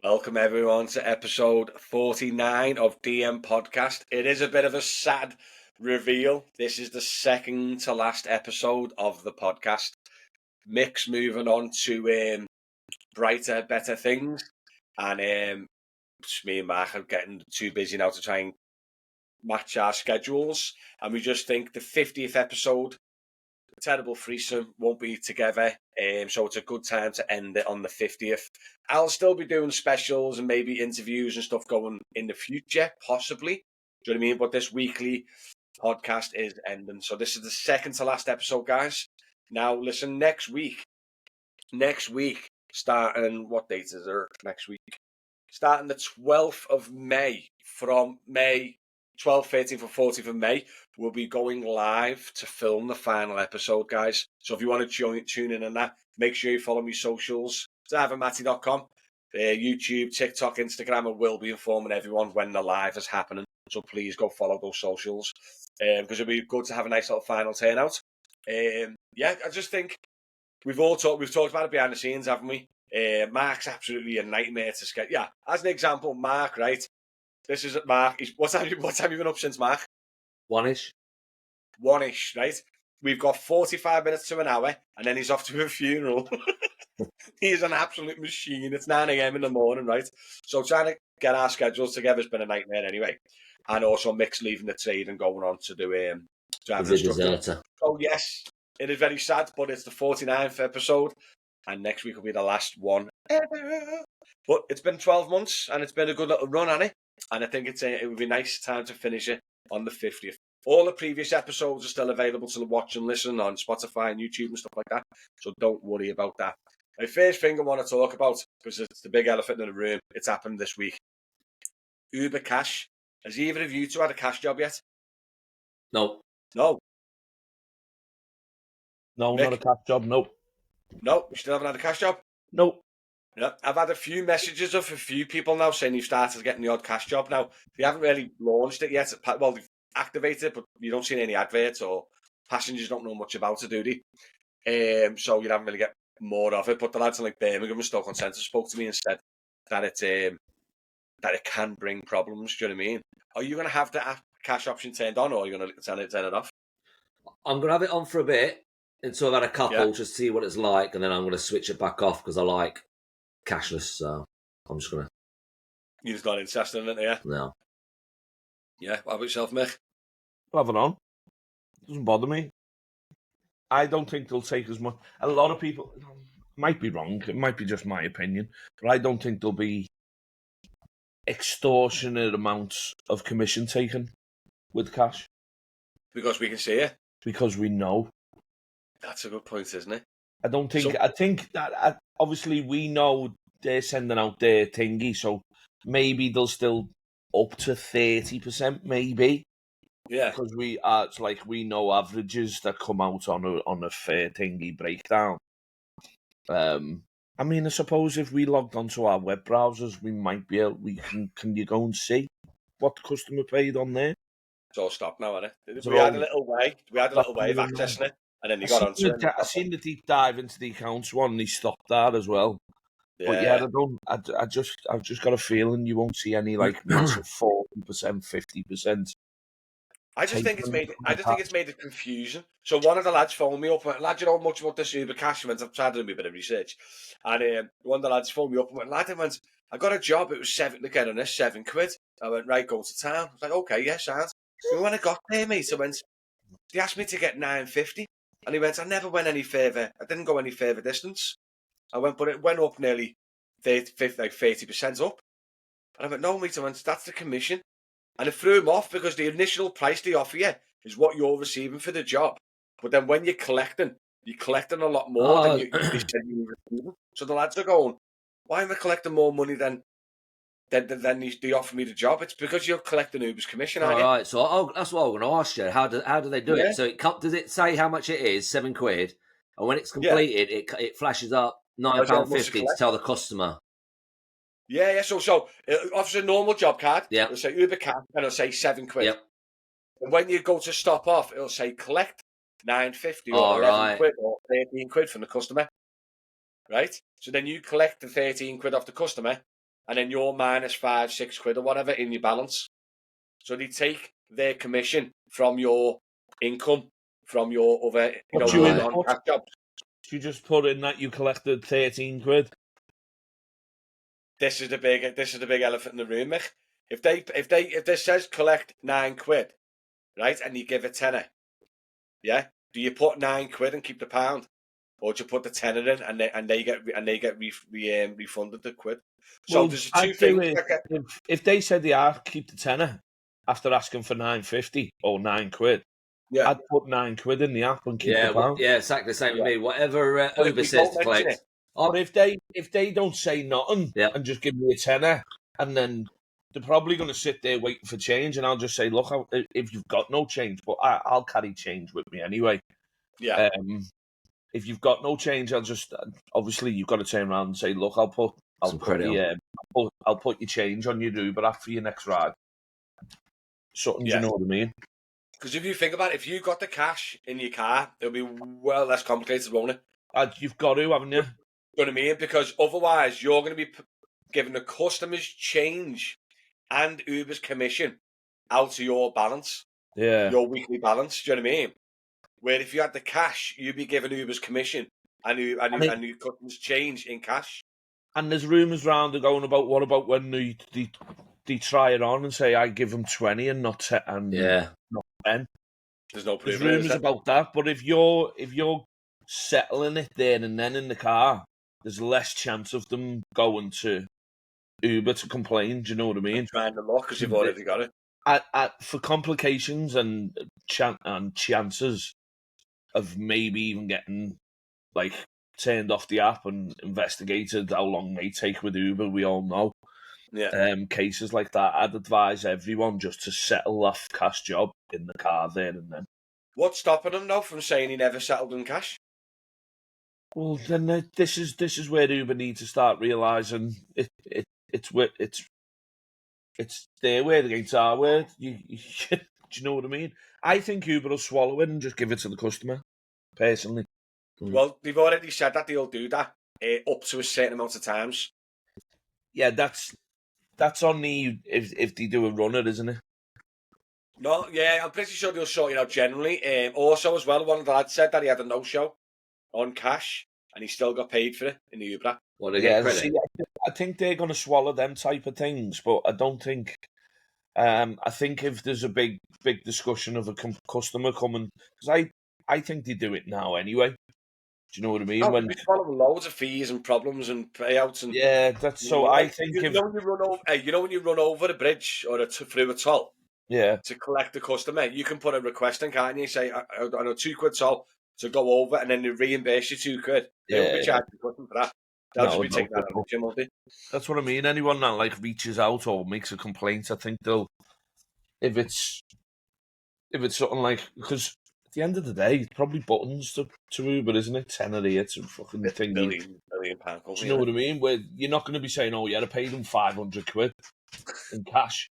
Welcome everyone to episode 49 of DM Podcast. It is a bit of a sad reveal. This is the second to last episode of the podcast. Mick's moving on to brighter, better things. And me and Mark are getting too busy now to try and match our schedules. And we just think the 50th episode, terrible threesome, won't be together, so it's a good time to end it on the 50th. I'll still be doing specials and maybe interviews and stuff going in the future, possibly. Do you know what I mean? But this weekly podcast is ending. So this is the second to last episode, guys. Now, listen, next week, starting, what date is there next week? Starting the 12th of May, from May 12th, 13th, and 14th of May, we'll be going live to film the final episode, guys. So if you want to tune in on that, make sure you follow me socials. It's Matty.com, YouTube, TikTok, Instagram, and we'll be informing everyone when the live is happening. So please go follow those socials, because it'll be good to have a nice little final turnout. I just think we've talked about it behind the scenes, haven't we? Mark's absolutely a nightmare to sketch. Yeah, as an example, Mark, right? This is Mark. What time have you been up since, Mark? One-ish, right? We've got 45 minutes to an hour, and then he's off to a funeral. He's an absolute machine. It's 9 a.m. in the morning, right? So trying to get our schedules together has been a nightmare anyway. And also Mick's leaving the trade and going on to do driving instructor. Oh, yes, it is very sad, but it's the 49th episode, and next week will be the last one ever. But it's been 12 months, and it's been a good little run, hasn't it? And I think it would be a nice time to finish it on the 50th. All the previous episodes are still available to watch and listen on Spotify and YouTube and stuff like that. So don't worry about that. The first thing I want to talk about, because it's the big elephant in the room, it's happened this week. Uber Cash. Has either of you two had a cash job yet? No. No. No, Mick? not a cash job, nope. No, you still haven't had a cash job? Nope. Yeah, I've had a few messages of a few people now saying you've started getting the odd cash job. Now, they haven't really launched it yet. Well, they've activated it, but you don't see any adverts, or passengers don't know much about it, do they? So you haven't really get more of it. But the lads in like Birmingham and Stoke-on-Trent spoke to me and said that it can bring problems. Do you know what I mean? Are you going to have the cash option turned on, or are you going to turn it off? I'm going to have it on for a bit until I've had a couple, just to see what it's like, and then I'm going to switch it back off because I like cashless, so I'm just going to... You're just not interested in it, yeah? No. Yeah, what about yourself, Mick? I'll have it on. Doesn't bother me. I don't think they'll take as much. A lot of people, might be wrong, it might be just my opinion, but I don't think there'll be extortionate amounts of commission taken with cash. Because we can see it? Because we know. That's a good point, isn't it? I don't think, I think that obviously we know they're sending out their thingy, so maybe they'll still up to 30%, maybe. Yeah. Because it's like we know averages that come out on a fair thingy breakdown. I mean, I suppose if we logged onto our web browsers, we might be able. Can you go and see what the customer paid on there? It's all stopped now, isn't it? We had a little way of accessing it, and then you got onto it. I seen the deep dive into the accounts one, and he stopped that as well. Yeah. But yeah, I've just got a feeling you won't see any like massive 40%, 50%. I just think it's made it confusing. So one of the lads phoned me up and went, "Lad, you know much about this Uber Cash?" I went, "I've tried to do a bit of research." And one of the lads phoned me up and went, "Lad," I went, "I got a job, it was £7 quid." I went, "Right, go to town." I was like, "Okay, yeah, sounds." So when I got there, mate, I went, they asked me to get £9.50. And he went, "I never went any further. I didn't go any further distance." I went, "But it went up nearly 30% up." And I went, "No, mate," I went, "that's the commission." And it threw him off because the initial price they offer you is what you're receiving for the job. But then when you're collecting a lot more than you said you were receiving. So the lads are going, "Why am I collecting more money than they offer me the job?" It's because you're collecting Uber's commission, aren't you? All right, so that's what I'm going to ask you. How do they do it? So does it say how much it is, £7? And when it's completed, it flashes up £9.50 to tell the customer. Yeah. So it offers a normal job card. Yeah. It'll say Uber Cash and it'll say £7. Yep. And when you go to stop off, it'll say collect £9.50 or £11 or £13 from the customer. Right? So then you collect the £13 off the customer, and then you're minus 5, 6 quid or whatever in your balance. So they take their commission from your income, from your other, non-cash jobs. You just put in that you collected 13 quid. This is the big elephant in the room, Mick. If they says collect 9 quid, right, and you give a tenner, yeah, do you put 9 quid and keep the pound, or do you put the tenner in and they get refunded the quid? So well, there's two things. If they said they are keep the tenner after asking for 9.50 or 9 quid, yeah, I'd put 9 quid in the app and keep the pound. Yeah, exactly the same with me. Whatever Uber says to collect. Or if they don't say nothing and just give me a tenner, and then they're probably going to sit there waiting for change, and I'll just say, look, if you've got no change, but I'll carry change with me anyway. Yeah. If you've got no change, I'll just obviously you've got to turn around and say, look, I'll put your change on your Uber app for your next ride. Something, you know what I mean? Because if you think about it, if you got the cash in your car, it'll be well less complicated, won't it? You've got to, haven't you? You know what I mean? Because otherwise, you're going to be giving the customers change and Uber's commission out of your balance. Yeah. Your weekly balance. Do you know what I mean? Where if you had the cash, you'd be giving Uber's commission and your customers change in cash. And there's rumours round going about what about when they try it on and say I give them 20 and not 10 and not 10. There's no proof. There's rumours about that, but if you're settling it there and then in the car, there's less chance of them going to Uber to complain. Do you know what I mean? And trying to look because you've already got it. For complications and chances of maybe even getting like turned off the app and investigated, how long it may take with Uber, we all know. Yeah. Cases like that, I'd advise everyone just to settle off cash job in the car there and then. What's stopping him though from saying he never settled in cash? Well, then this is where Uber needs to start realising it's their word against our word. Do you know what I mean? I think Uber will swallow it and just give it to the customer, personally. Well, they've already said that they'll do that up to a certain amount of times. Yeah, that's only if they do a runner, isn't it? No, yeah, I'm pretty sure they'll sort it out generally. Also, as well, one of the lads said that he had a no-show on cash and he still got paid for it in the Uber. Well, they get credit. See, I think they're going to swallow them type of things, but I don't think. I think if there's a big discussion of a customer coming, because I think they do it now anyway. Do you know what I mean? Oh, when we follow loads of fees and problems and payouts and that's so. I think when you run over a bridge or through a toll, to collect the customer, you can put a request in, can't you? Say, I know 2 quid toll to go over, and then they reimburse you 2 quid. They won't be charging for that. They'll just be taking that out of the gym. That's what I mean. Anyone that like reaches out or makes a complaint, I think they'll. If it's something like, because at the end of the day, it's probably buttons to Uber, isn't it? £10 here to fucking thing. £1 million. Do you know what I mean? Where you're not going to be saying, "Oh, yeah, I paid them 500 quid in cash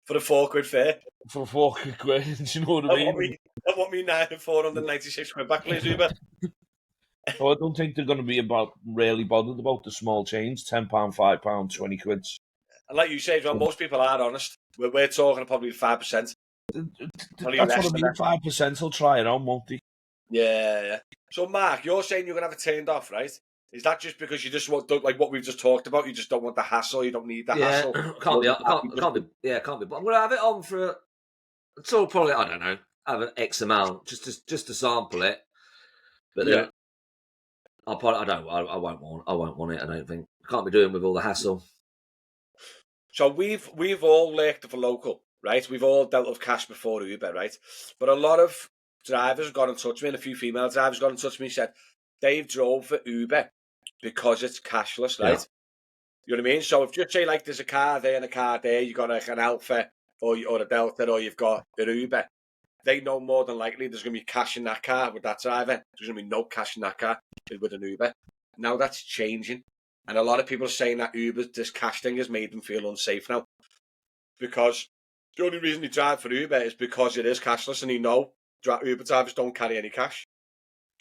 for a 4 quid fare." For 4 quid, do you know what I mean? I want me 496 quid back, please, Uber. So I don't think they're going to be really bothered about the small change, £10, £5, 20 quids. And like you say, well, most people are honest. We're talking probably 5%. That's what I mean. 5% will try it on, won't they? Yeah. So, Mark, you're saying you're going to have it turned off, right? Is that just because you just want, like what we've just talked about, you just don't want the hassle, you don't need the hassle? Can't be. But I'm going to have it on for until probably, I don't know, have an X amount just to sample it. But then I won't want it. I don't think. I can't be doing with all the hassle. So we've all lurked for local, right? We've all dealt with cash before Uber, right? But a lot of drivers got in touch with me, and a few female drivers got in touch with me and said they've drove for Uber because it's cashless, right? Yeah. You know what I mean? So if you say like there's a car there and a car there, you got like an Alpha or a Delta, or you've got an Uber, they know more than likely there's going to be cash in that car with that driver. There's going to be no cash in that car with an Uber. Now that's changing. And a lot of people are saying that this cash thing has made them feel unsafe now. Because the only reason they drive for Uber is because it is cashless, and Uber drivers don't carry any cash.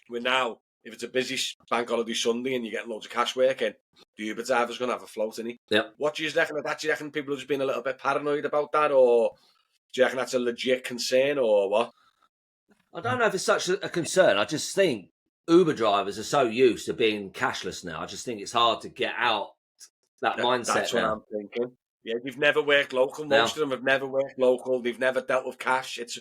Where now, if it's a busy bank holiday Sunday and you're getting loads of cash work in, the Uber driver's going to have a float, isn't he? Yeah. What do you reckon of that? Do you reckon people have just been a little bit paranoid about that, or do you reckon that's a legit concern, or what? I don't know if it's such a concern. I just think Uber drivers are so used to being cashless now. I just think it's hard to get out that mindset. That's what I'm thinking. Yeah, they've never worked local. Most of them have never worked local. They've never dealt with cash. It's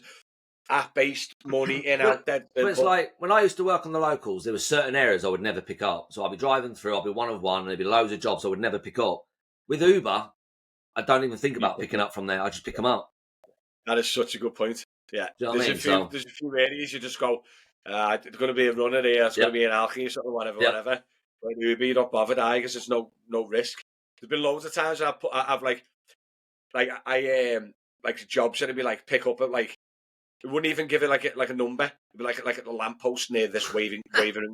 app-based money in, out, dead. But it's like, when I used to work on the locals, there were certain areas I would never pick up. So I'd be driving through, I'd be one of one, and there'd be loads of jobs I would never pick up. With Uber, I don't even think about picking up from there. I just pick them up. That is such a good point. Yeah. Do you know there's a few areas you just go, it's going to be a runner here, it's going to be an alky or something, whatever. But Uber, you're not bothered, because there's no risk. There's been loads of times I've jobs that would be like pick up at like, it wouldn't even give it like a number. It'd be like at the lamppost near this waving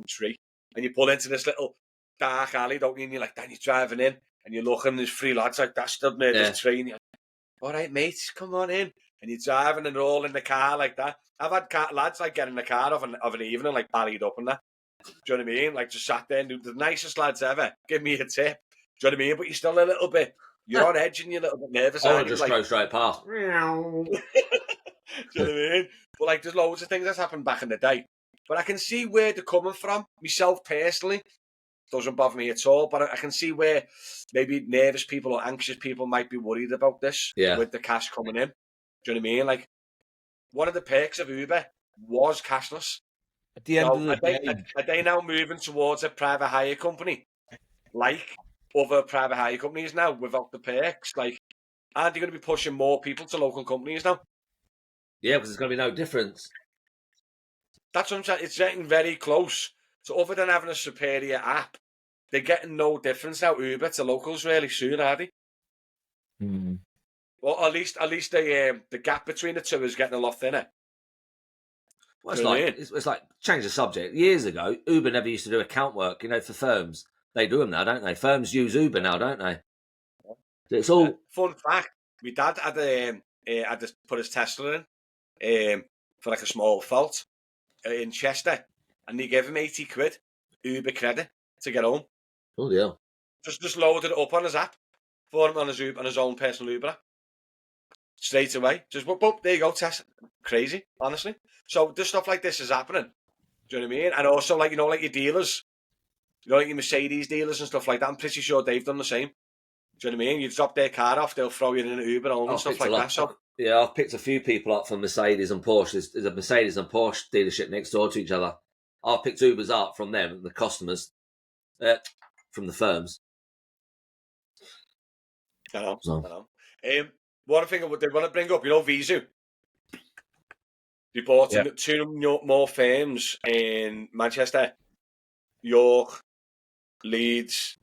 tree, and you pull into this little dark alley, don't you? And you're like, then you're driving in, and you're looking, and there's three lads like that stood near this tree, and you're like, all right, mate, come on in. And you're driving, and they're all in the car like that. I've had lads like get in the car of an evening, like barried up and that. Do you know what I mean? Like just sat there and the nicest lads ever. Give me a tip. Do you know what I mean? But you're still a little bit, you're on edge and you're a little bit nervous. I would just go straight past. Do you know what I mean? But like, there's loads of things that's happened back in the day. But I can see where they're coming from. Myself personally, doesn't bother me at all. But I can see where maybe nervous people or anxious people might be worried about this with the cash coming in. Do you know what I mean? Like, one of the perks of Uber was cashless. At the end of the day, are they now moving towards a private hire company, like other private hire companies now, without the perks? Like, aren't they going to be pushing more people to local companies now? Yeah, because there's going to be no difference. That's what I'm saying. It's getting very close. So other than having a superior app, they're getting no difference now, Uber to locals really soon, are they? Mm. Well, at least the gap between the two is getting a lot thinner. Well, it's like change the subject. Years ago, Uber never used to do account work, for firms. They do them now, don't they? Firms use Uber now, don't they? It's all fun fact. My dad had to put his Tesla in for like a small fault in Chester, and they gave him 80 quid Uber credit to get home. Oh yeah. Just loaded it up on his app for him on his own personal Uber. Straight away, just whoop, there you go, Tess. Crazy, honestly. So this stuff like this is happening. Do you know what I mean? And also, like your dealers, like your Mercedes dealers and stuff like that. I'm pretty sure they've done the same. Do you know what I mean? You drop their car off, they'll throw you in an Uber and stuff like that. So yeah, I've picked a few people up from Mercedes and Porsche. There's a Mercedes and Porsche dealership next door to each other. I've picked Ubers up from them, the customers, from the firms. I know. One thing they want to bring up, Veezu. They bought two more firms in Manchester, York, Leeds.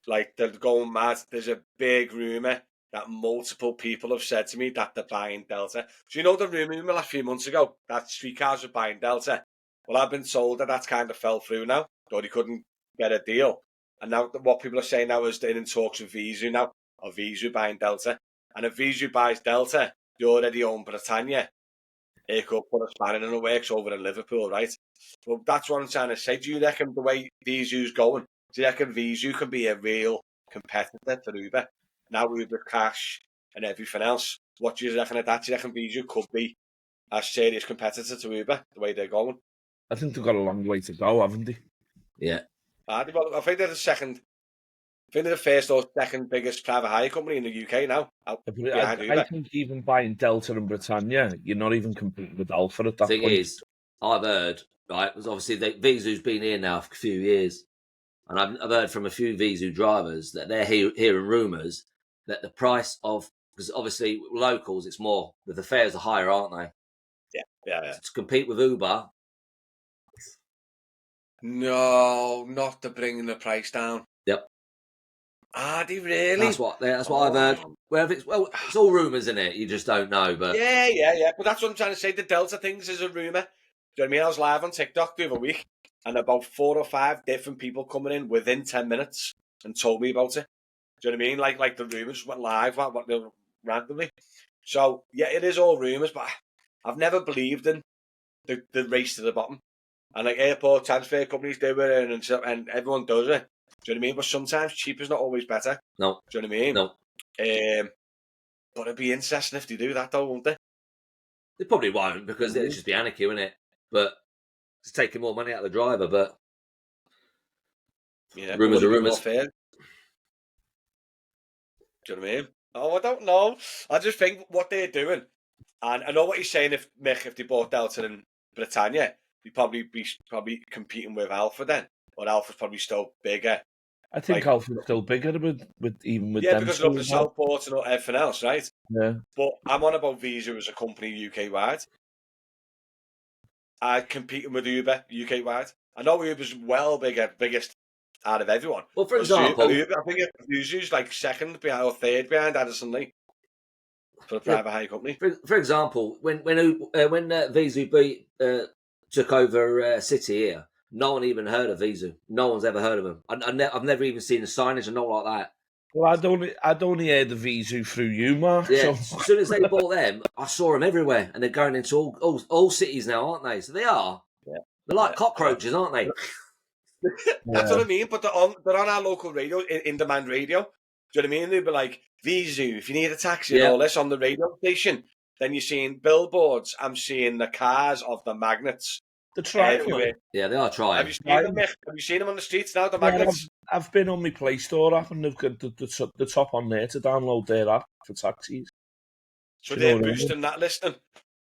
Like, they're going mad. There's a big rumour that multiple people have said to me that they're buying Delta. So the rumour last few months ago that streetcars were buying Delta? Well, I've been told that kind of fell through now. Thought he couldn't get a deal. And now what people are saying now is they're in talks with Veezu now, or Veezu buying Delta. And if Veezu buys Delta, they already own Britannia. It could put a spanner in the works over in Liverpool, right? Well, that's what I'm trying to say. Do you reckon the way Veezu's going, do you reckon Veezu can be a real competitor for Uber? Now Uber Cash and everything else. What do you reckon of that? Do you reckon Veezu could be a serious competitor to Uber, the way they're going? I think they've got a long way to go, haven't they? Yeah. I think they're the first or second biggest private hire company in the UK now. I think even buying Delta and Britannia, you're not even competing with Alpha at that point. The thing is, I've heard, right, was obviously Veezu's been here now for a few years, and I've heard from a few Veezu drivers that they're hearing rumours that the price of, because obviously locals, it's more, the fares are higher, aren't they? Yeah. To compete with Uber. No, not to bringing the price down. Yep. Are they really? That's what I've heard. Well, it's all rumours, isn't it? You just don't know, but yeah. But that's what I'm trying to say. The Delta things is a rumour. Do you know what I mean? I was live on TikTok the other week, and about 4 or 5 different people coming in within 10 minutes and told me about it. Do you know what I mean? Like the rumours went live, randomly. So yeah, it is all rumours, but I've never believed in the race to the bottom. And like airport transfer companies do it, and everyone does it. Do you know what I mean? But sometimes cheap is not always better. No. Do you know what I mean? No. But it'd be interesting if they do that, though, won't they? They probably won't, because it'll just be anarchy, won't it? But it's taking more money out of the driver. But yeah, rumours are rumours. Do you know what I mean? Oh, I don't know. I just think what they're doing, and I know what he's saying. If they bought Delta and Britannia, they'd probably be competing with Alpha then, but Alpha's probably still bigger. I think Alpha's still bigger with them. Because of the Southport and everything else, right? Yeah. But I'm on about Veezu as a company UK wide. Competing with Uber UK wide. I know Uber's biggest out of everyone. Well, for example, Uber, I think Veezu's like second behind or third behind Addison Lee for a private hire company. For example, when Veezu took over City here, no one even heard of Veezu. No one's ever heard of them. I've never even seen the signage and not like that. Well, I'd only heard the Veezu through you, Mark. Yeah. So. As soon as they bought them, I saw them everywhere, and they're going into all cities now, aren't they? So they are. Yeah. They're like cockroaches, aren't they? That's what I mean. But they're on our local radio, in demand radio. Do you know what I mean? They'd be like, Veezu, if you need a taxi and all this on the radio station, then you're seeing billboards. I'm seeing the cars of the magnets. They're trying everywhere. Yeah, they are trying. Have you seen them on the streets now, the magnets? I've been on my Play Store app and they've got the top on there to download their app for taxis. So they're boosting that listing.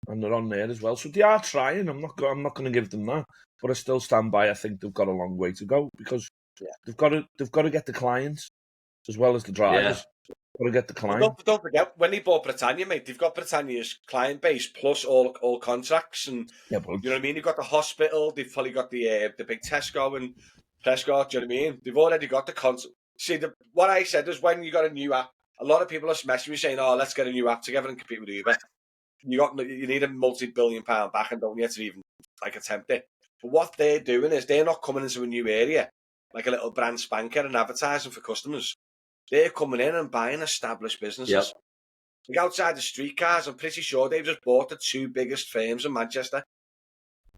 And they're on there as well. So they are trying. I'm not going to give them that. But I still stand by. I think they've got a long way to go because they've got to get the clients as well as the drivers. Yeah. Got to get the clients. Don't forget, when they bought Britannia, mate, they've got Britannia's client base plus all contracts, and you know what I mean. You've got the hospital. They've probably got the big Tesco and Prescott. Do you know what I mean? They've already got the concept. See, what I said is when you got a new app, a lot of people are messaging me saying, "Oh, let's get a new app together and compete with Uber." You need a multi-billion-pound backend, don't you, to even like attempt it. But what they're doing is they're not coming into a new area like a little brand spanker and advertising for customers. They're coming in and buying established businesses. Yep. Like outside the streetcars, I'm pretty sure they've just bought the two biggest firms in Manchester.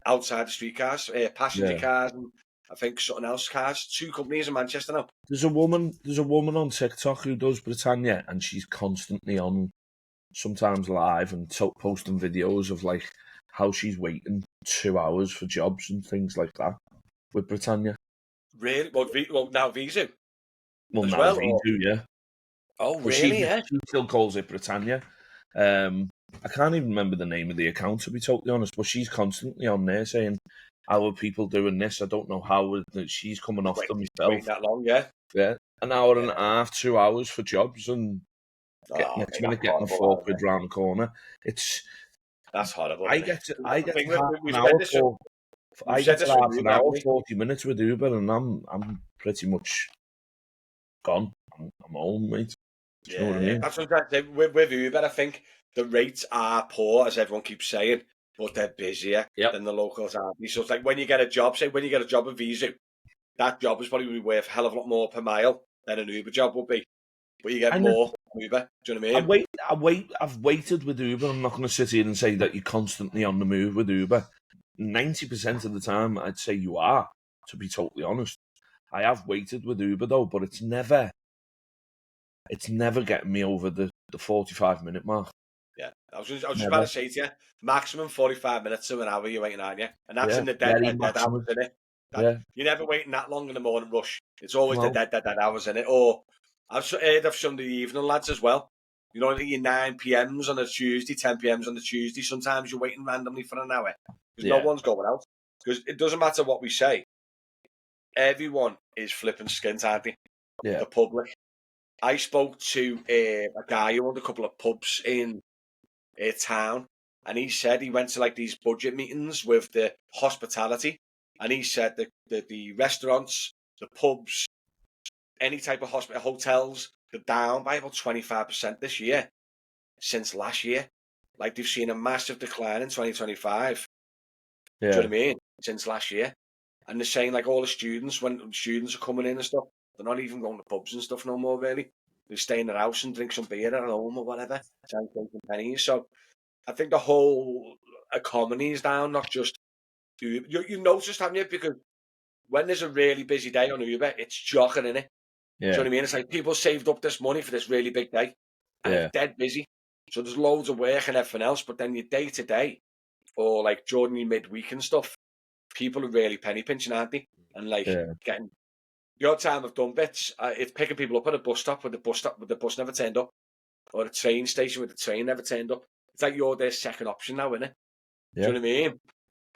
Outside the streetcars, passenger cars, and I think something else cars. Two companies in Manchester now. There's a woman on TikTok who does Britannia, and she's constantly on, sometimes live and posting videos of like how she's waiting 2 hours for jobs and things like that with Britannia. Really? Well, now Veezu. Well, now Veezu, yeah. Oh, really? She still calls it Britannia. I can't even remember the name of the account, to be totally honest, but she's constantly on there saying, how are people doing this? I don't know how. She's coming off them herself. Wait that long, yeah? Yeah. An hour and a half, 2 hours for jobs, and next minute getting a £4 round the corner. That's horrible. I get half an hour, 40 minutes with Uber, and I'm pretty much gone. I'm home, mate. Do you know what I mean? That's what I'm saying. With Uber, I think the rates are poor, as everyone keeps saying, but they're busier than the locals are. So it's like when you get a job, at Veezu, that job is probably worth a hell of a lot more per mile than an Uber job would be. But you get more Uber. Do you know what I mean? I've waited with Uber. I'm not going to sit here and say that you're constantly on the move with Uber. 90% of the time, I'd say you are, to be totally honest. I have waited with Uber though, but it's never getting me over the 45-minute mark. Yeah, I was just about to say to you, maximum 45 minutes to an hour you're waiting, aren't you? And that's in the dead hours, isn't it? You're never waiting that long in the morning rush. It's always the dead hours, in it. Or I've heard of Sunday evening lads as well. You know, like your 9 p.m.s on a Tuesday, 10 p.m.s on a Tuesday. Sometimes you're waiting randomly for an hour because no one's going out. Because it doesn't matter what we say. Everyone is flipping skint, aren't they? Yeah. The public. I spoke to a guy who owned a couple of pubs in town, and he said he went to like these budget meetings with the hospitality, and he said that the restaurants, the pubs, any type of hotels, they're down by about 25% this year since last year. Like they've seen a massive decline in 2025. Do you know what I mean? Since last year. And they're saying like all the students, when students are coming in and stuff, they're not even going to pubs and stuff no more, really. They stay in their house and drink some beer at home or whatever, trying to take some pennies. So I think the whole economy is down, not just You noticed, haven't you? Because when there's a really busy day on Uber, it's jogging, innit? Do you know what I mean? It's like people saved up this money for this really big day, and it's dead busy. So there's loads of work and everything else, but then your day to day, or like during your midweek and stuff, people are really penny pinching, aren't they? And like getting the odd time I've done bits, it's picking people up at a bus stop with the bus never turned up, or a train station with the train never turned up. It's like you're their second option now, innit? Do you know what I mean?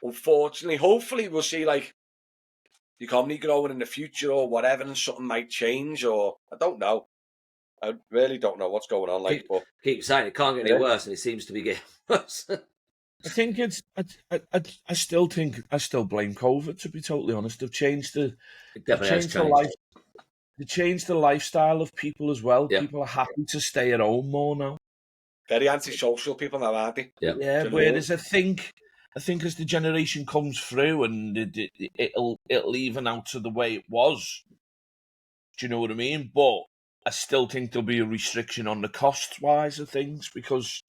Unfortunately, hopefully we'll see like the economy growing in the future or whatever, and something might change, or I don't know. I really don't know what's going on. Like, keep saying it can't get any worse, and it seems to be getting worse. I think it's. I still blame COVID. To be totally honest, they've changed the lifestyle of people as well. Yep. People are happy to stay at home more now. Very antisocial people now, aren't they? Yep. Yeah. Whereas I think as the generation comes through and it'll even out to the way it was. Do you know what I mean? But I still think there'll be a restriction on the cost wise of things, because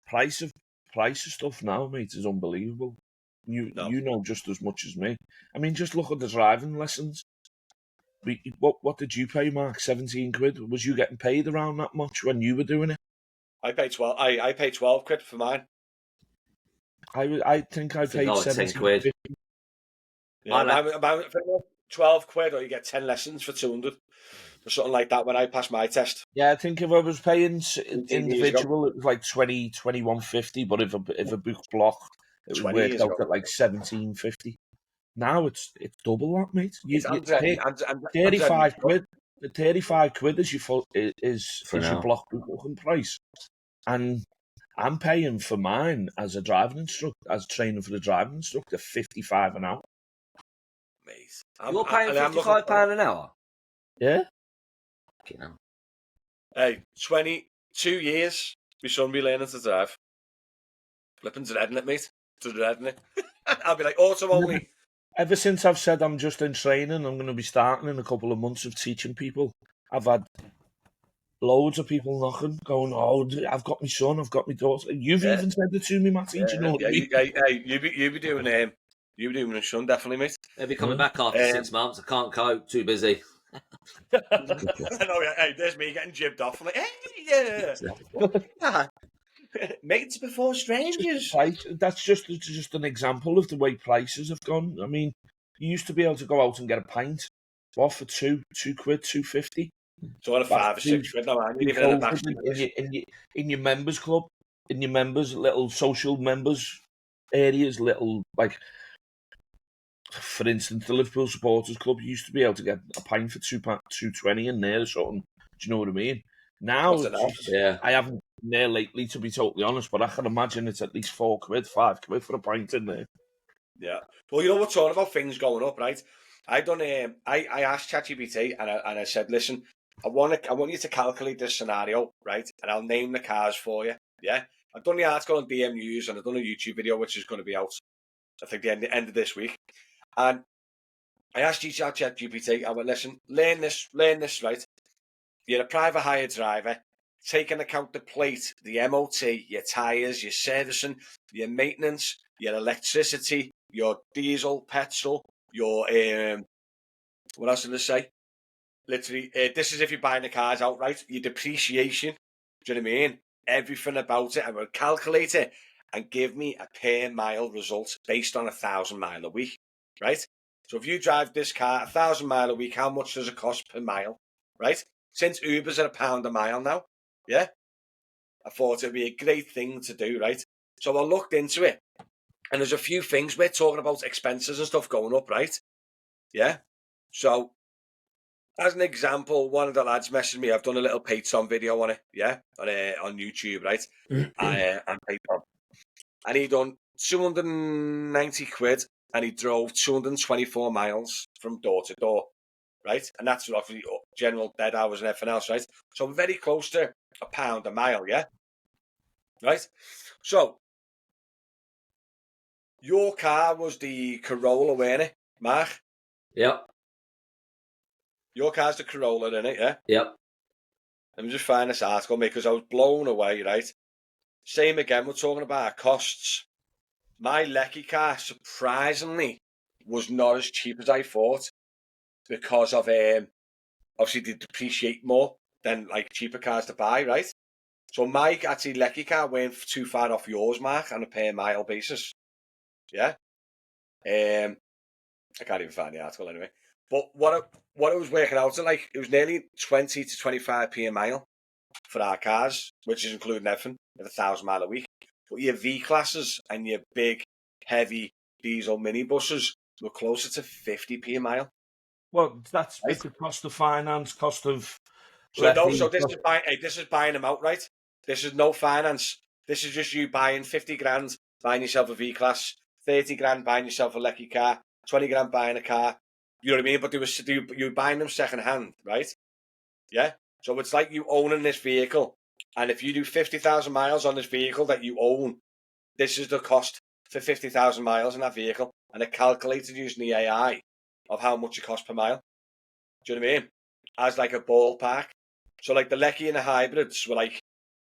price of stuff now, mate, is unbelievable. You know just as much as me. I mean, just look at the driving lessons. What did you pay, Mark? 17 quid? Was you getting paid around that much when you were doing it? I paid 12. I paid 12 quid for mine. I think I paid 17 quid. Yeah, about 12 quid, or you get 10 lessons for 200 or something like that when I passed my test. Yeah, I think if I was paying individual, it was like 21.50, but if a book block, it was worked out at like 17.50. Now it's double that, mate. You pay 35 quid. The 35 quid is your block booking price, and I'm paying for mine as a driving instructor, as training for the driving instructor, 55 an hour. Mate, you're paying £55 an hour. Yeah. Okay, now. Hey, 22 years. My son be learning to drive. Flipping dreading it, mate. Dreading it. I'll be like, auto only. Ever since I've said I'm just in training, I'm going to be starting in a couple of months of teaching people. I've had loads of people knocking, going, "Oh, I've got my son, I've got my daughter." You've even said it to me, Matty. Do you know what I mean? Hey, you be doing a son, definitely, mate. They'll be coming back after 6 months. I can't cope. Too busy. I know. Hey, there's me getting jibbed off. I'm like, hey, yeah. Mates before strangers. That's just an example of the way prices have gone. I mean, you used to be able to go out and get a pint, for £2 quid, £2.50. So on a 5 or 6 quid, no, I mean, even in your members club, in your members little social members areas, little like, for instance, the Liverpool Supporters Club, you used to be able to get a pint for £2.20 in there or something. Do you know what I mean? Now, I haven't been there lately, to be totally honest, but I can imagine it's at least £4, £5 for a pint in there. Yeah. Well, you know, we're talking about things going up, right? I asked ChatGPT and I said, listen, I want you to calculate this scenario, right? And I'll name the cars for you. Yeah. I've done the article on DM News and I've done a YouTube video, which is going to be out, I think, the end of this week. And I asked ChatGPT, I went, listen, learn this, right? You're a private hire driver. Take into account the plate, the MOT, your tyres, your servicing, your maintenance, your electricity, your diesel, petrol, your what else did I say? Literally, this is if you're buying the cars outright. Your depreciation. Do you know what I mean? Everything about it. I will calculate it and give me a per mile result based on 1,000 mile a week. Right? So if you drive this car 1,000 mile a week, how much does it cost per mile? Right? Since Uber's at £1 a mile now, yeah, I thought it'd be a great thing to do, right? So I looked into it, and there's a few things we're talking about, expenses and stuff going up, right? Yeah. So, as an example, one of the lads messaged me. I've done a little Patreon video on it, yeah, on YouTube, right? And Patreon, and he done 290 quid, and he drove 224 miles from door to door. Right, and that's roughly general dead hours and everything else, right? So we're very close to £1 a mile, yeah? Right? So, your car was the Corolla, weren't it, Mark? Yep. Your car's the Corolla, isn't it, yeah? Yep. Let me just find this article, mate, because I was blown away, right? Same again, we're talking about our costs. my Lecky car, surprisingly, was not as cheap as I thought because of obviously they depreciate more than like cheaper cars to buy, right? So my actually Lecky car went too far off yours, Mark, on a per mile basis. Yeah. I can't even find the article anyway. But what it was working out to, like, it was nearly 20 to 25p a mile for our cars, which is including everything at 1,000 mile a week. But your V classes and your big, heavy diesel minibuses were closer to 50p a mile. Well, that's Right. with the cost of finance, cost of. So this is buying them outright. This is no finance. This is just you buying 50 grand, buying yourself a V class, 30 grand buying yourself a Lecky car, 20 grand buying a car. You know what I mean? But you're buying them second hand, right? Yeah. So it's like you owning this vehicle, and if you do 50,000 miles on this vehicle that you own, this is the cost for 50,000 miles in that vehicle, and it calculated using the AI of how much it costs per mile. Do you know what I mean? As like a ballpark. So like the Lecky and the hybrids were like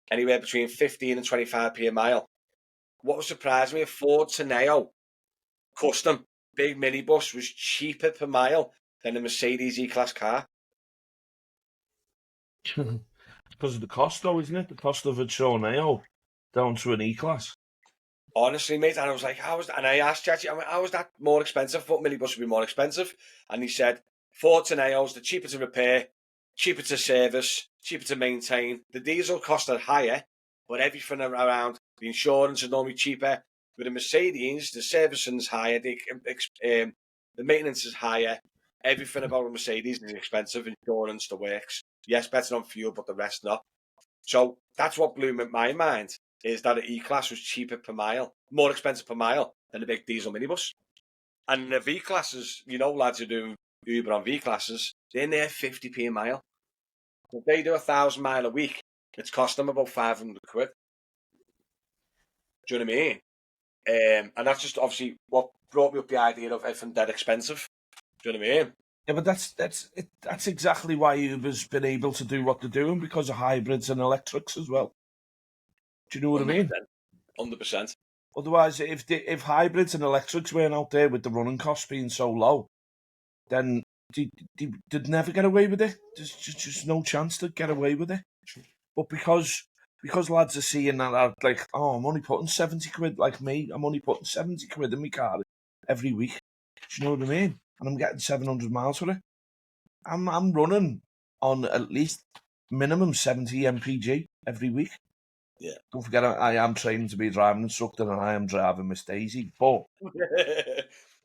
anywhere between 15 and 25p a mile. What was surprising me, a Ford Teneo custom big minibus was cheaper per mile than a Mercedes E-Class car. Because of the cost, though, isn't it? The cost of a Tornado down to an E-Class. Honestly, mate, and I was like, and I asked Chachi, I mean, how is that more expensive? What minibus would be more expensive? And he said, Ford Teneos, they're cheaper to repair, cheaper to service, cheaper to maintain. The diesel costs are higher, but everything around, the insurance is normally cheaper. With a Mercedes, the servicing is higher, the maintenance is higher. Everything about a Mercedes is expensive, insurance, the works. Yes, better on fuel, but the rest not. So that's what blew my mind, is that an E-Class was cheaper per mile, more expensive per mile than a big diesel minibus. And the V-Classes, you know, lads who do Uber on V-Classes, they're near 50p a mile. If they do 1,000 mile a week, it's cost them about 500 quid. Do you know what I mean? And that's just obviously what brought me up the idea of everything that expensive. Do you know what I mean? Yeah, but that's exactly why Uber's been able to do what they're doing, because of hybrids and electrics as well. Do you know what I mean? 100%. Otherwise, if hybrids and electrics weren't out there with the running costs being so low, then they'd never get away with it. There's just no chance to get away with it. But because lads are seeing that, like, oh, I'm only putting 70 quid, like me, I'm only putting 70 quid in my car every week. Do you know what I mean? And I'm getting 700 miles for it. I'm running on at least minimum 70 mpg every week. Yeah. Don't forget, I am training to be a driving instructor, and I am driving Miss Daisy. But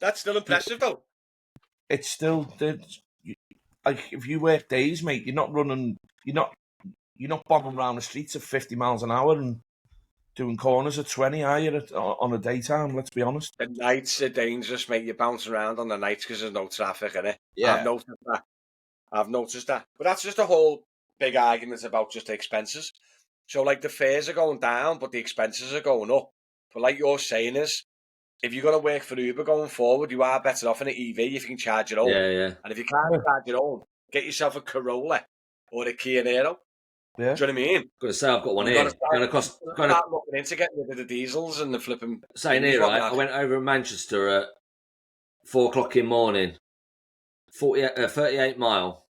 that's still impressive, though. It's still like, if you work days, mate, you're not running, you're not bombing around the streets at 50 miles an hour and doing corners at 20, are you, on a daytime? Let's be honest. The nights are dangerous, mate. You bounce around on the nights because there's no traffic, innit? Yeah. I've noticed that. But that's just a whole big argument about just the expenses. So, like, the fares are going down, but the expenses are going up. But like you're saying is, if you're going to work for Uber going forward, you are better off in an EV if you can charge your own. Yeah. And if you can't charge your own, get yourself a Corolla or a Kia Niro. Yeah. Do you know what I mean? Got to say, I've got one here. Start looking into getting rid of the diesels and the flipping. Saying here, right? I went over to Manchester at 4 o'clock in the morning. 38 mile.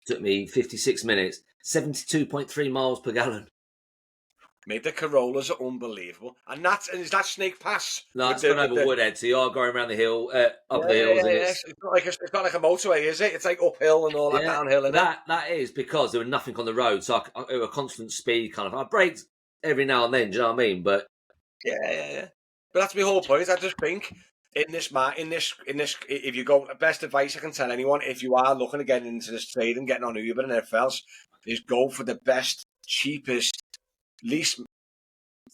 Took me 56 minutes. 72.3 miles per gallon. Mate, the Corollas are unbelievable. And is that Snake Pass? No, it's gone over Woodhead, so you are going around the hill, up the hills. And it's not like a motorway, is it? It's like uphill and all that downhill, isn't it? That is because there was nothing on the road, so I a constant speed kind of. I braked every now and then, do you know what I mean? But yeah. But that's my whole point. I just think in this, if you go, the best advice I can tell anyone, if you are looking to get into this trade and getting on Uber and everything else, is go for the best, cheapest, least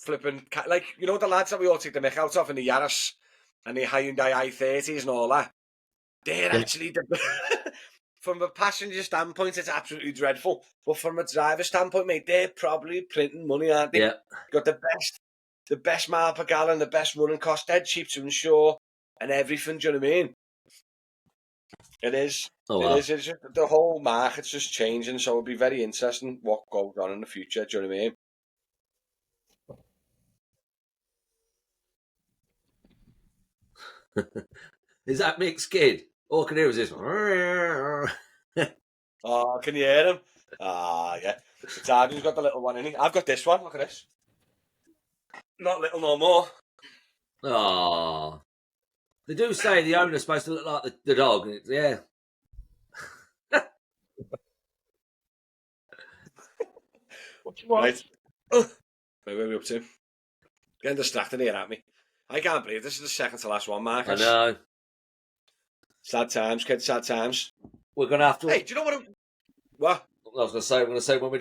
flipping, like, you know, the lads that we all take the mick out of in the Yaris and the Hyundai i30s and all that. They're actually from a passenger standpoint, it's absolutely dreadful. But from a driver standpoint, mate, they're probably printing money, aren't they? Yeah. Got the best mile per gallon, the best running cost, dead cheap to insure, and everything. Do you know what I mean? It is. It is. It's just, the whole market's just changing, so it'll be very interesting what goes on in the future. Do you know what I mean? Is that Mick's kid? All I can hear is this. Oh, can you hear him? Ah, yeah. It's Arden's got the little one in it. I've got this one. Look at this. Not little no more. Oh. They do say the owner's supposed to look like the dog. Yeah. What you want? Right. Where are we up to? Getting distracted here at me. I can't believe this is the second to last one, Marcus. I know. Sad times, kids. Sad times. We're gonna have to. Hey, do you know what? What? I was gonna say when we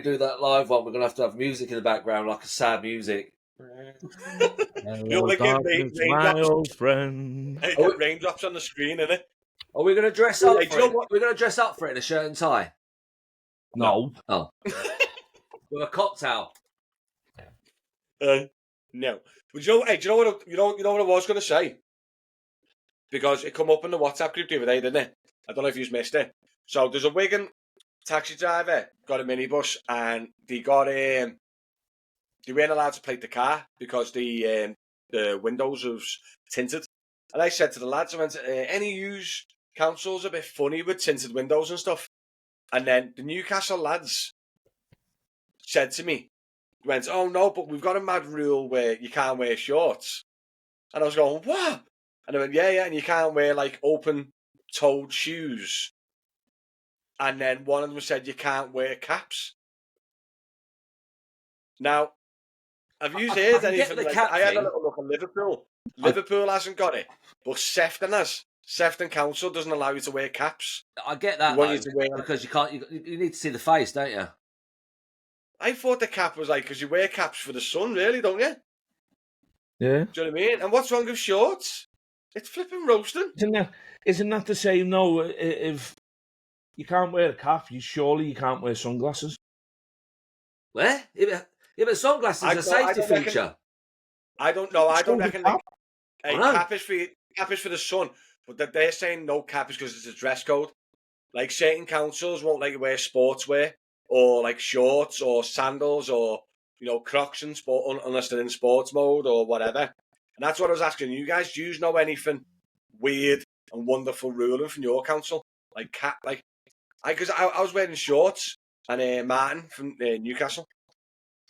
do that live one, we're gonna have to have music in the background, like a sad music. Hello, darkness, my old friend. Hey, got raindrops on the screen, innit? Are we gonna dress up? Hey, for it? We're gonna dress up for it in a shirt and tie. No. Oh. With a cocktail. No. But do you know what I was going to say? Because it come up in the WhatsApp group the other day, didn't it? I don't know if you've missed it. So there's a Wigan taxi driver got a minibus, and they weren't allowed to plate the car because the windows was tinted. And I said to the lads, I went, any use council's a bit funny with tinted windows and stuff. And then the Newcastle lads said to me, went, oh no, but we've got a mad rule where you can't wear shorts. And I was going, what? And I went, yeah, and you can't wear like open-toed shoes. And then one of them said you can't wear caps. Now, have you heard anything like that? I had a little look at Liverpool. Liverpool hasn't got it, but Sefton has. Sefton Council doesn't allow you to wear caps. I get that, though, because you can't. You need to see the face, don't you? I thought the cap was like, because you wear caps for the sun, really, don't you? Yeah. Do you know what I mean? And what's wrong with shorts? It's flipping roasting. Isn't that the same, though? If you can't wear a cap, surely you can't wear sunglasses. Where? Yeah, but sunglasses are a safety feature. I don't know. I don't reckon. Hey, cap is for the sun, but they're saying no cap is because it's a dress code. Like certain councils won't let you wear sportswear or like shorts or sandals or Crocs and sport unless they're in sports mode or whatever. And that's what I was asking you guys. Do you know anything weird and wonderful ruling from your council? Like cap, like because I was wearing shorts and Martin from Newcastle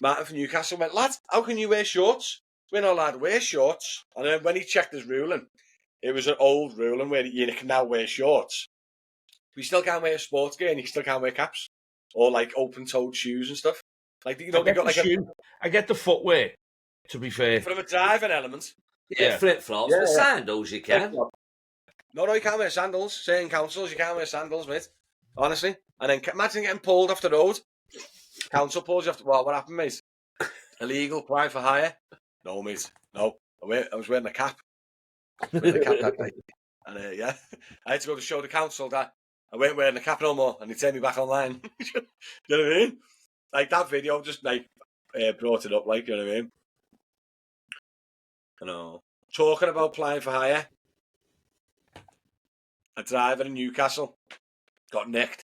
went, lad, how can you wear shorts? We're not allowed to wear shorts. And then when he checked his ruling, it was an old ruling where you can now wear shorts. We still can't wear sports gear and you still can't wear caps or like open-toed shoes and stuff. Like they got like I get the footwear. To be fair, from a driving element. Yeah, flip-flops, but sandals you can. No, you can't wear sandals. Certain councils, you can't wear sandals, mate. Honestly. And then imagine getting pulled off the road. Council pulls you off the road. What happened, mate? Illegal, apply for hire. No, mate. No. I was wearing a cap. That day. And I had to go to show the council that I weren't wearing a cap no more, and they turned me back online. You know what I mean? Like that video just like brought it up, like, you know what I mean? I know. Talking about applying for hire, a driver in Newcastle got nicked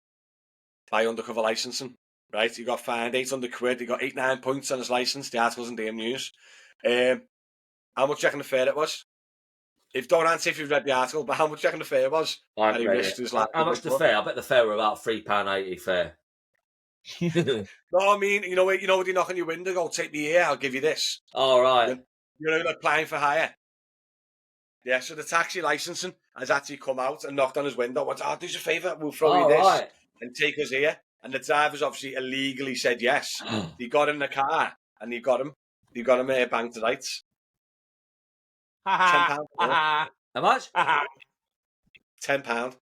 by undercover licensing. Right, he got fined £800. He got 8-9 points on his license. The article's in DM News. How much do you reckon the fare it was? Don't answer if you've read the article, but how much do you reckon the fare was? How much the fare? I bet the fare were about £3.80 fare. No, I mean, you know when you knock on your window, go take me here, I'll give you this. All right. Like applying for hire. Yeah, so the taxi licensing has actually come out and knocked on his window. Went, do us a favour, we'll throw you this and take us here. And the driver's obviously illegally said yes. They got in the car and they got him banked to rights. £10. How much? £10.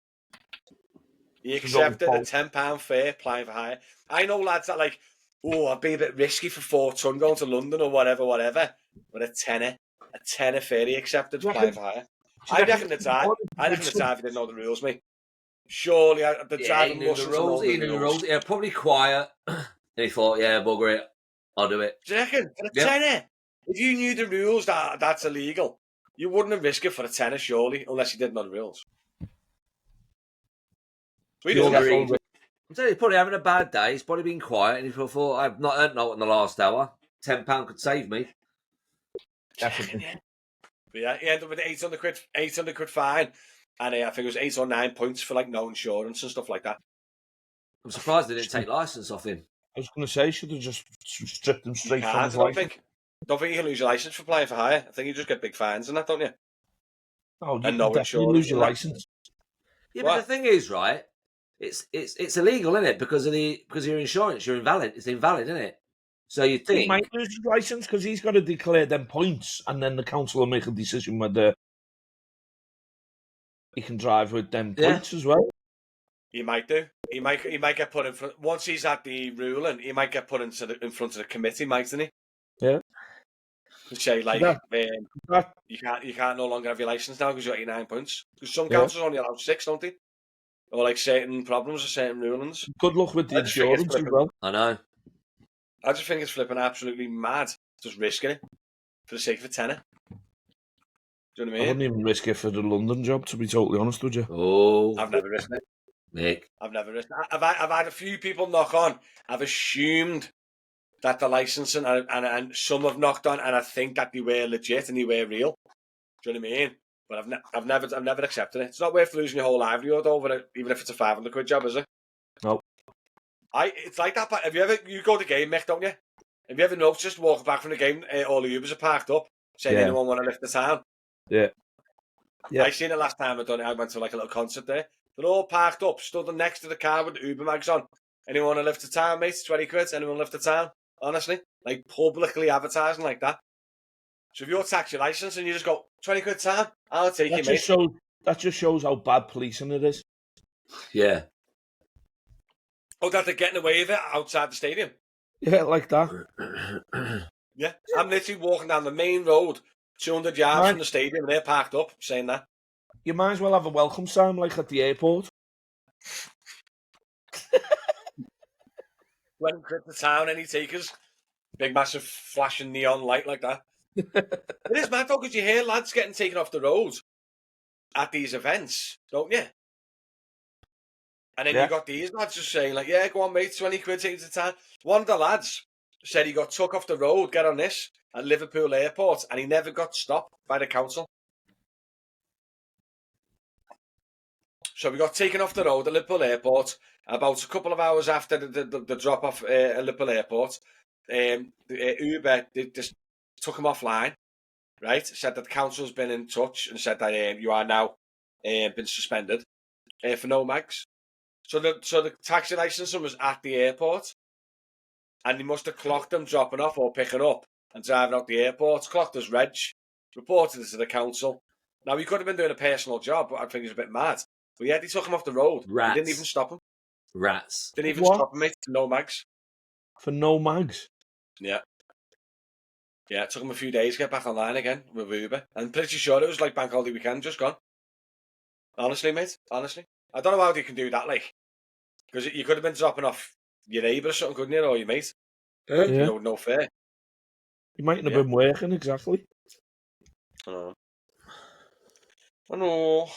He accepted a £10 fare applying for hire. I know lads that like, I'd be a bit risky for 4 ton going to London or whatever. But a tenner fare he accepted applying for hire. I reckon the driver didn't know the rules, mate. Surely the driver must know the rules. Yeah, probably quiet. And he thought, yeah, bugger it, I'll do it. Do you reckon? For a tenner? If you knew the rules that's illegal, you wouldn't have risked it for a tenner, surely, unless you didn't know the rules. I'm telling you, he's probably having a bad day. He's probably been quiet, and he thought, I've not earned no in the last hour. £10 could save me. Definitely. But yeah, he ended up with 800 quid fine, and I think it was 8 or 9 points for like no insurance and stuff like that. I'm surprised they didn't take license off him. I was going to say, should have just stripped him straight from his I don't license. think you can lose your license for playing for hire. I think you just get big fines and that, don't you? Oh, you And can no definitely insurance lose your and that. license. Yeah, What? but the thing is, right? It's illegal, isn't it? Because of your insurance, you're invalid. It's invalid, isn't it? So you He think might lose his license because he's got to declare them points, and then the council will make a decision whether he can drive with them points as well. He might do. He might get put in front. Once he's at the ruling, he might get put in front of the committee, mightn't he? Yeah. To say like, That- you can't no longer have your license now because you got your 9 points. Because some Yeah. councils only allow 6, don't they? Or like certain problems or certain rulings. Good luck with the I just think it's insurance as well. I know. I just think it's flipping absolutely mad, just risking it for the sake of a tenner. Do you know what I I mean? wouldn't even risk it for the London job, to be totally honest with you. Oh, I've never risked it. Nick. I've never risked it. I've had a few people knock on. I've assumed that the licensing and some have knocked on, and I think that they were legit and they were real. Do you know what I mean? But I've never accepted it. It's not worth losing your whole livelihood over it, even if it's a 500 quid job, is it? No. It's like that. Have you go to the game, Mick, don't you? Have you ever noticed walking back from the game, all the Ubers are parked up, saying anyone want to lift the town? Yeah. I seen it last time I done it. I went to like a little concert there. They're all parked up, stood next to the car with the Uber mags on. Anyone want to lift the town, mate? 20 quid. Anyone lift the town? Honestly, like publicly advertising like that. So if you're tax your license and you just go 20 quid town, I'll take you, mate. That just shows how bad policing it is. Yeah. Oh, that they're getting away with it outside the stadium. Yeah, like that. Yeah, I'm literally walking down the main road, 200 yards from the stadium, and they're parked up, saying that. You might as well have a welcome sign like at the airport. When quit the town, any takers? Big, massive, flashing neon light like that. It is mad though, because you hear lads getting taken off the road at these events, don't you? And then you got these lads just saying, like, yeah, go on, mate, 20 quid, take you to town. One of the lads said he got took off the road, get on this, at Liverpool Airport, and he never got stopped by the council. So we got taken off the road at Liverpool Airport about a couple of hours after the drop-off at Liverpool Airport. The Uber just took him offline, right? Said that the council's been in touch and said that you are now been suspended for no mags. So the taxi licence was at the airport, and he must have clocked him dropping off or picking up and driving out the airport. Clocked his reg, reported it to the council. Now he could have been doing a personal job, but I think he's a bit mad. But yeah, they took him off the road. Rats. They didn't even stop him. Rats. Didn't even stop him, mate. No mags. For no mags? Yeah. Yeah, it took him a few days to get back online again with Uber. I'm pretty sure it was like bank holiday weekend, just gone. Honestly, mate. Honestly. I don't know how they can do that, like. Because you could have been dropping off your neighbour or something, couldn't you? Or your mate. Yeah. No fair. You mightn't have been working, exactly. I know.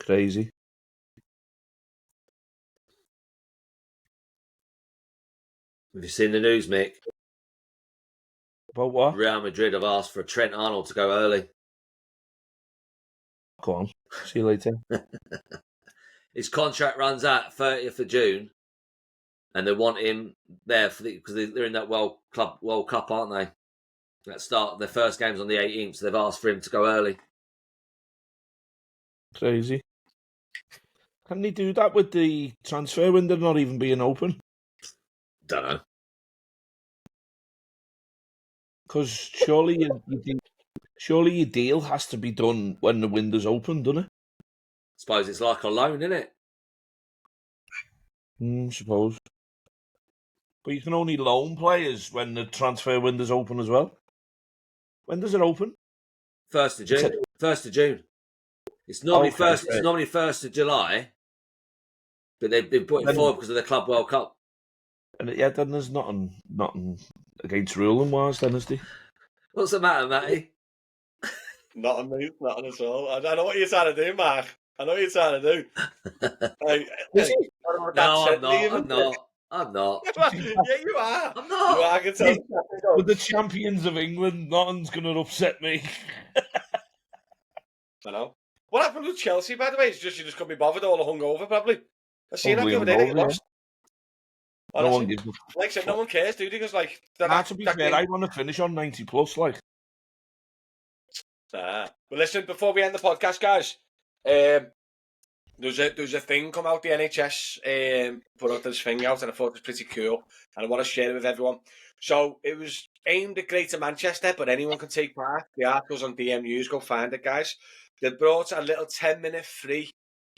Crazy. Have you seen the news, Mick? About what? Real Madrid have asked for Trent Arnold to go early. Go on. See you later. His contract runs out 30th of June, and they want him there because they're in that World Cup, aren't they? That start their first game's on the 18th, so they've asked for him to go early. Crazy. Can they do that with the transfer window not even being open? Don't know. Because surely your deal has to be done when the window's open, doesn't it? Suppose it's like a loan, isn't it? Suppose. But you can only loan players when the transfer window's open as well. When does it open? 1st of June. 1st of June. It's normally It's normally 1st of July, but they've been putting forward because of the Club World Cup. And then there's nothing against ruling wise, then, is there? What's the matter, Matty? Nothing, mate. Nothing at all. I know what you're trying to do, Mark. I know what you're trying to do. No, I'm not. I'm not. Yeah, you are. I'm You not. are. I can tell. With the champions of England, nothing's going to upset me. I know. What happened with Chelsea, by the way? It's just you just couldn't be bothered, all hungover, probably. I seen that the other day. They Hungover, lost. No one Honestly, gives a like I said, no one cares, dude. Because like to be fair, I want to finish on 90 plus. Like, But listen, before we end the podcast, guys, there's a thing come out. The NHS put out this thing out, and I thought it was pretty cool, and I want to share it with everyone. So it was aimed at Greater Manchester, but anyone can take part. The article's on DM News. Go find it, guys. They brought a little 10-minute free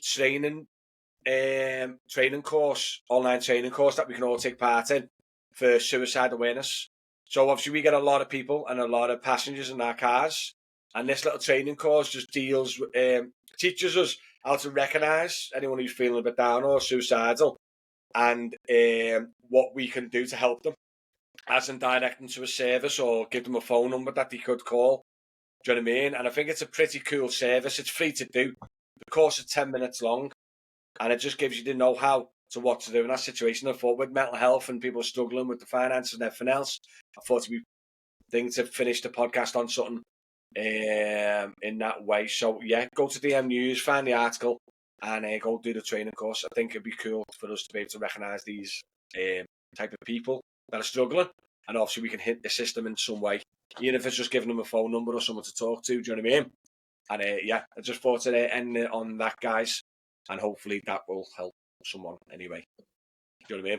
training course, online training course that we can all take part in for suicide awareness. So obviously we get a lot of people and a lot of passengers in our cars, and this little training course just teaches us how to recognise anyone who's feeling a bit down or suicidal, and what we can do to help them, as in direct them to a service or give them a phone number that they could call. Do you know what I mean? And I think it's a pretty cool service. It's free to do. The course is 10 minutes long, and it just gives you the know-how to what to do in that situation. I thought with mental health and people struggling with the finances and everything else, I thought it'd be thing to finish the podcast on something in that way. So yeah, go to DM News, find the article, and go do the training course. I think it'd be cool for us to be able to recognise these type of people that are struggling, and obviously we can hit the system in some way, even if it's just giving them a phone number or someone to talk to. Do you know what I mean? And yeah, I just thought to end it on that, guys, and hopefully that will help someone anyway. Do you know what I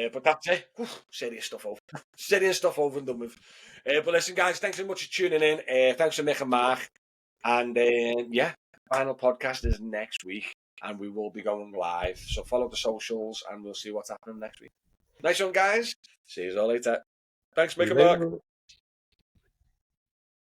mean? But that's it. Whew, serious stuff over and done with. But listen, guys, thanks so much for tuning in. Thanks for Mick and Mark. And yeah, final podcast is next week, and we will be going live. So follow the socials, and we'll see what's happening next week. Nice one, guys. See you all later. Thanks, Mick and Mark.